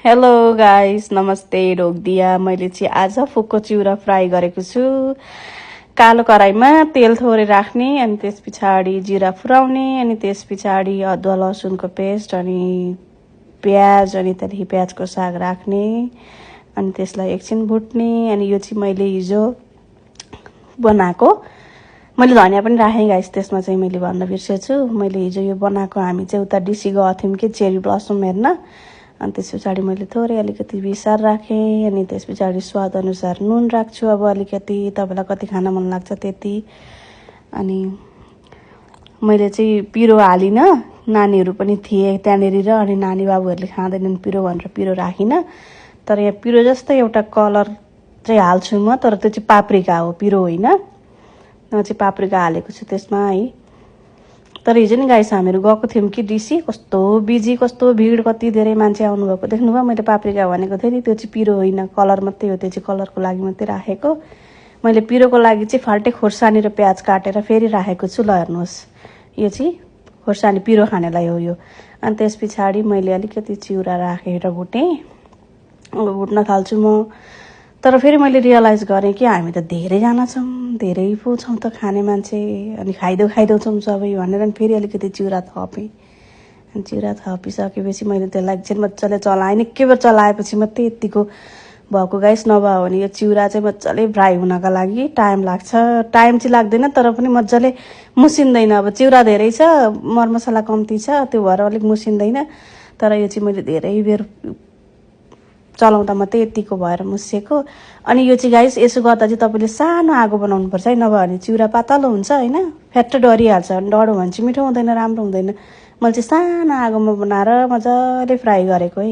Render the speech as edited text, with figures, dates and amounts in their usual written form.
Hello guys, नमस्ते। ढोकदिया मैले चाहिँ आज फुको चिउरा फ्राई गरेको छु। कालो कराईमा तेल थोरै राख्ने, अनि त्यस पछाडि जिरा फुराउने, अनि त्यस पछाडि अदुवा लसुनको पेस्ट, अनि प्याज, अनि त्यहाँदेखि प्याजको साग राख्ने, अनि त्यसलाई एकछिन भुट्ने। अनि यो चाहिँ मैले हिजो बनाएको, मैले धनिया पनि राखेँ गाइस। त्यसमा चाहिँ मैले भन्न बिर्सेछु, मैले हिजो यो बनाएको। हामी चाहिँ उता डिसी गएको थियौँ कि चेरी ब्लसम हेर्न। अनि त्यस पछाडि मैले थोरै अलिकति बिसार राखेँ, अनि त्यस पछाडि स्वाद अनुसार नुन राख्छु। अब अलिकति तपाईँलाई कति खान मन लाग्छ त्यति। अनि मैले चाहिँ पिरो हालिनँ, नानीहरू पनि थिए त्यहाँनिर, अनि नानी बाबुहरूले खाँदैनन् पिरो भनेर पिरो राखिनँ। तर यहाँ पिरो जस्तै एउटा कलर चाहिँ हाल्छु म, तर त्यो चाहिँ पाप्रिका हो, पिरो होइन। म चाहिँ पाप्रिका हालेको छु त्यसमा है। तर हिजो नि गाइस हामीहरू गएको थियौँ कि डिसी, कस्तो बिजी, कस्तो भिड, कति धेरै मान्छे आउनुभएको देख्नुभयो। मैले पाप्रिका भनेको थिएँ नि, त्यो चाहिँ पिरो होइन, कलर मात्रै हो। त्यो चाहिँ कलरको लागि मात्रै राखेको। मैले पिरोको लागि चाहिँ फाल्टै खोर्सानी र प्याज काटेर फेरि राखेको छु। ल हेर्नुहोस्, यो चाहिँ खोर्सानी पिरो खानेलाई हो यो। अनि त्यस पछाडि मैले अलिकति चिउरा राखेर भुटेँ। अब भुट्न थाल्छु म। तर फेरि मैले रियलाइज गरेँ कि हामी त धेरैजना छौँ, धेरै पो छौँ त खाने मान्छे, अनि खाइदेऊ छौँ सबै भनेर नि फेरि अलिकति चिउरा थपेँ। अनि चिउरा थपिसकेपछि मैले त्यसलाई एकछिन मजाले चलाएँ। निकै बेर चलाएपछि मात्रै यतिको भएको गाइस। नभए भने यो चिउरा चाहिँ मजाले फ्राई हुनका लागि टाइम लाग्छ। टाइम चाहिँ लाग्दैन, तर पनि मजाले मुसिँदैन। अब चिउरा धेरै छ, मरमसला कम्ती छ, त्यो भएर अलिक मुसिँदैन। तर यो चाहिँ मैले धेरै बेर चलाउँदा मात्रै यतिको भएर मुसिएको। अनि यो चाहिँ गाइस यसो गर्दा चाहिँ तपाईँले सानो आगो बनाउनुपर्छ है, नभए भने चिउरा पातलो हुन्छ होइन, फ्याट्ट डरिहाल्छ। अनि डढ्यो भने चाहिँ मिठो हुँदैन, राम्रो हुँदैन। मैले चाहिँ सानो आगोमा बनाएर मजाले फ्राई गरेको है।